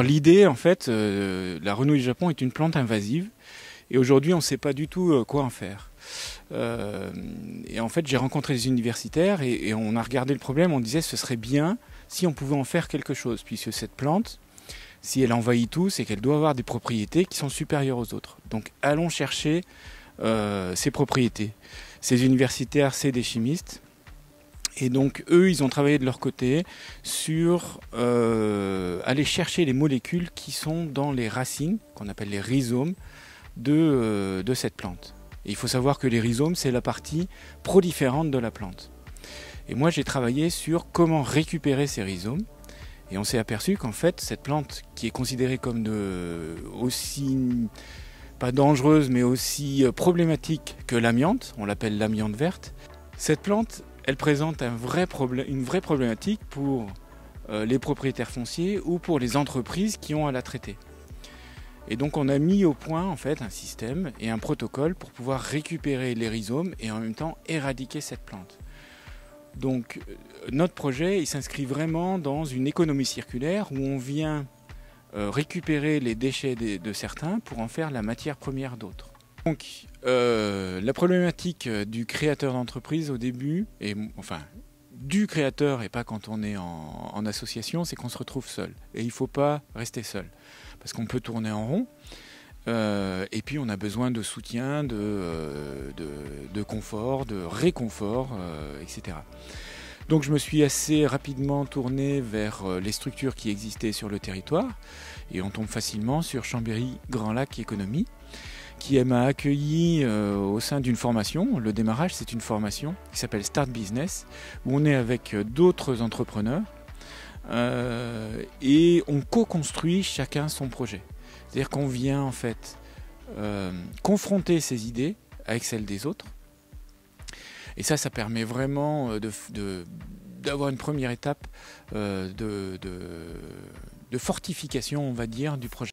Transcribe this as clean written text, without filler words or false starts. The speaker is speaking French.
Alors l'idée, en fait, la renouille du Japon est une plante invasive et aujourd'hui on ne sait pas du tout quoi en faire. Et en fait j'ai rencontré des universitaires et on a regardé le problème, on disait ce serait bien si on pouvait en faire quelque chose, puisque cette plante, si elle envahit tout, c'est qu'elle doit avoir des propriétés qui sont supérieures aux autres. Donc allons chercher ces propriétés. Ces universitaires, c'est des chimistes. Et donc eux, ils ont travaillé de leur côté sur aller chercher les molécules qui sont dans les racines, qu'on appelle les rhizomes, de cette plante. Et il faut savoir que les rhizomes, c'est la partie proliférante de la plante. Et moi, j'ai travaillé sur comment récupérer ces rhizomes. Et on s'est aperçu qu'en fait, cette plante, qui est considérée comme aussi, pas dangereuse, mais aussi problématique que l'amiante, on l'appelle l'amiante verte, cette plante, elle présente une vraie problématique pour les propriétaires fonciers ou pour les entreprises qui ont à la traiter. Et donc on a mis au point en fait un système et un protocole pour pouvoir récupérer les rhizomes et en même temps éradiquer cette plante. Donc notre projet il s'inscrit vraiment dans une économie circulaire où on vient récupérer les déchets de certains pour en faire la matière première d'autres. Donc la problématique du créateur d'entreprise au début, du créateur et pas quand on est en association, c'est qu'on se retrouve seul. Et il ne faut pas rester seul, parce qu'on peut tourner en rond, et puis on a besoin de soutien, de confort, de réconfort, etc. Donc je me suis assez rapidement tourné vers les structures qui existaient sur le territoire, et on tombe facilement sur Chambéry Grand Lac Économie, qui m'a accueilli au sein d'une formation. Le démarrage, c'est une formation qui s'appelle Start Business, où on est avec d'autres entrepreneurs et on co-construit chacun son projet. C'est-à-dire qu'on vient en fait confronter ses idées avec celles des autres. Et ça permet vraiment d'avoir une première étape de fortification, on va dire, du projet.